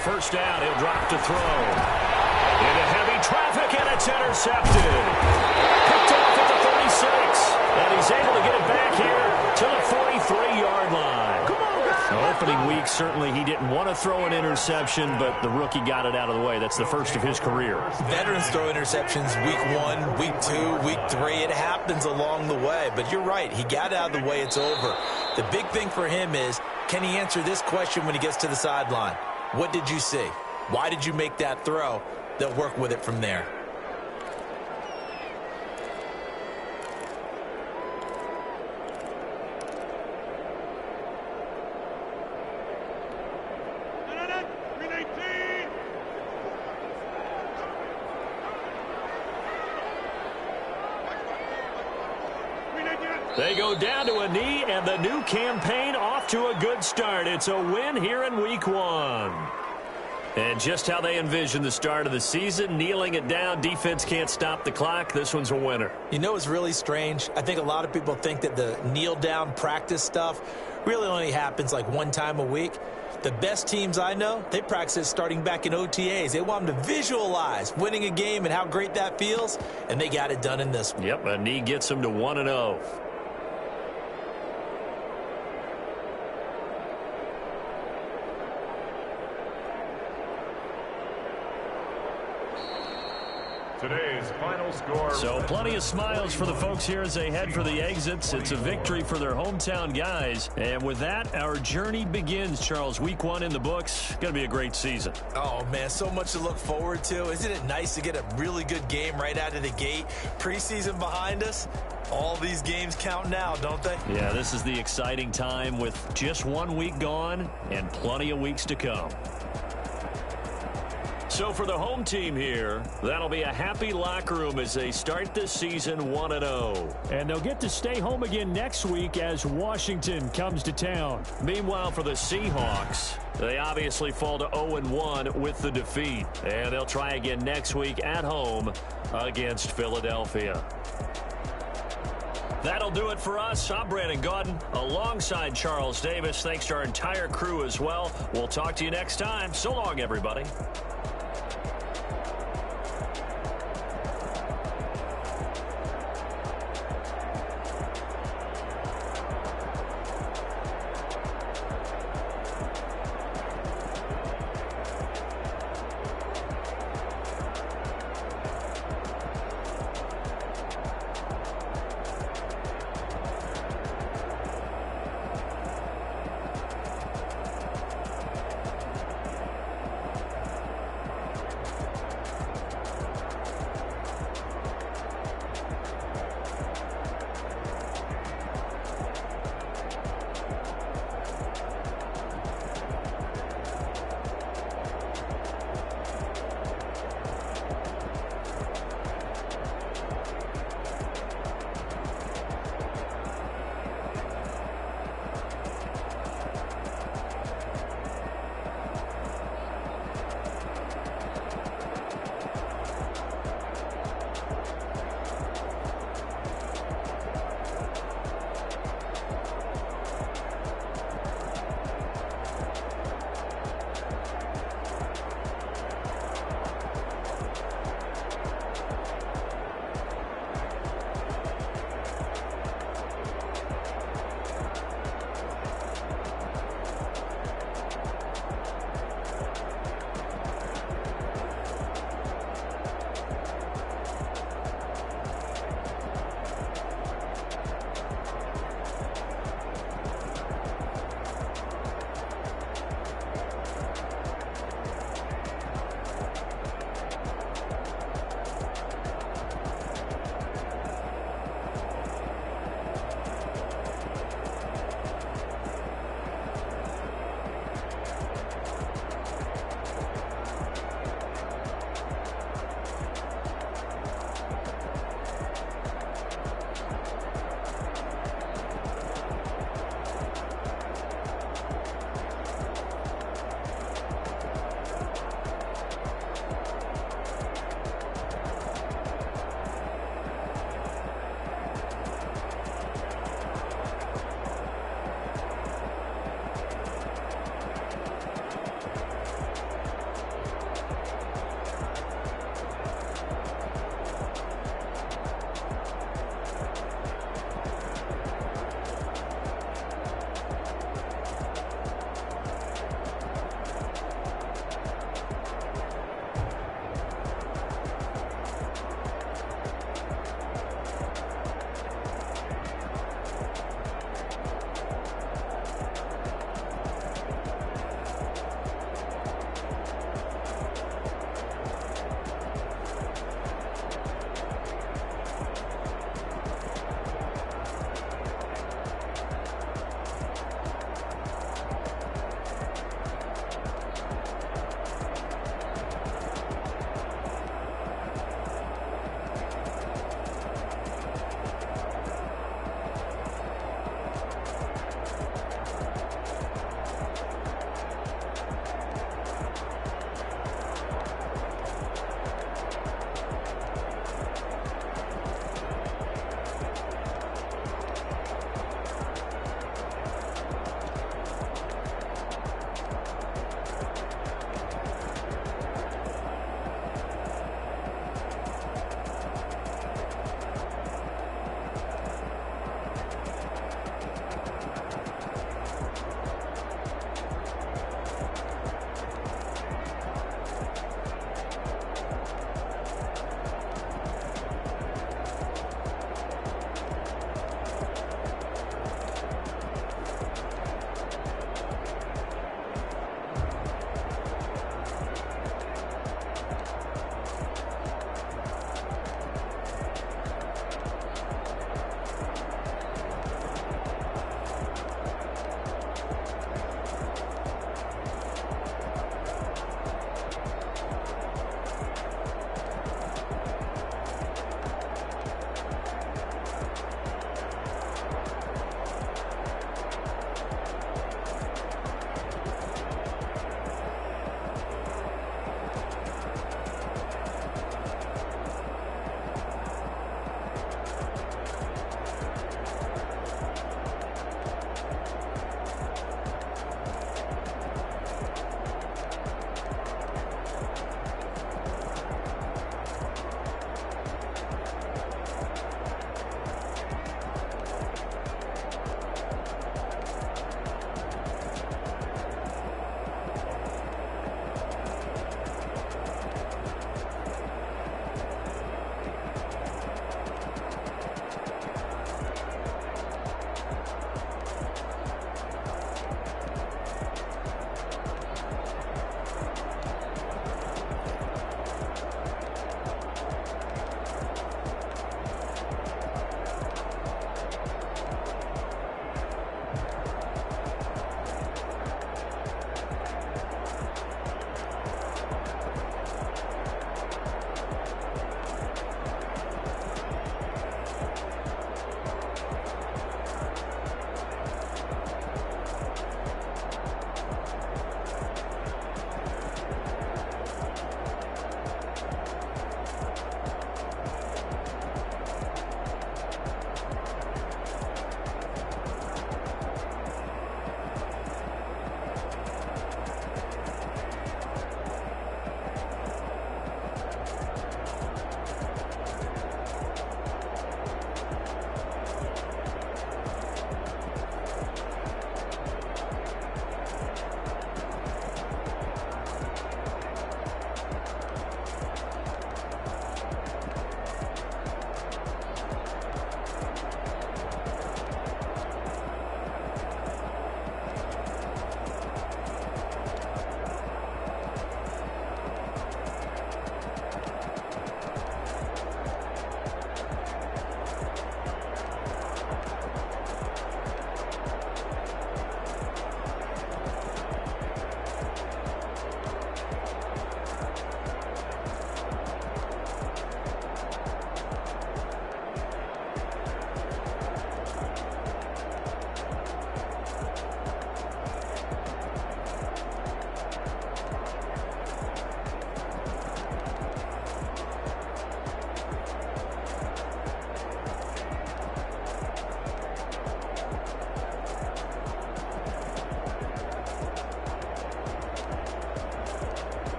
First down, he'll drop to throw. Into heavy traffic, and it's intercepted. Picked off at the 36. And he's able to get it back here to the 43-yard line. Come on, guys. The opening week, certainly he didn't want to throw an interception, but the rookie got it out of the way. That's the first of his career. Veterans throw interceptions week 1, week 2, week 3. It happens along the way. But you're right. He got it out of the way. It's over. The big thing for him is, can he answer this question when he gets to the sideline? What did you see? Why did you make that throw? They'll work with it from there. They go down to a knee, and the new campaign off to a good start. It's a win here in week 1. And just how they envision the start of the season, kneeling it down, defense can't stop the clock. This one's a winner. You know what's really strange? I think a lot of people think that the kneel-down practice stuff really only happens like one time a week. The best teams I know, they practice it starting back in OTAs. They want them to visualize winning a game and how great that feels, and they got it done in this one. Yep, a knee gets them to 1-0. Today's final score. So plenty of smiles for the folks here as they head for the exits. It's a victory for their hometown guys. And with that, our journey begins, Charles. Week 1 in the books. Going to be a great season. Oh, man, so much to look forward to. Isn't it nice to get a really good game right out of the gate? Preseason behind us. All these games count now, don't they? Yeah, this is the exciting time with just 1 week gone and plenty of weeks to come. So for the home team here, that'll be a happy locker room as they start this season 1-0. And they'll get to stay home again next week as Washington comes to town. Meanwhile, for the Seahawks, they obviously fall to 0-1 with the defeat. And they'll try again next week at home against Philadelphia. That'll do it for us. I'm Brandon Gaudin alongside Charles Davis. Thanks to our entire crew as well. We'll talk to you next time. So long, everybody.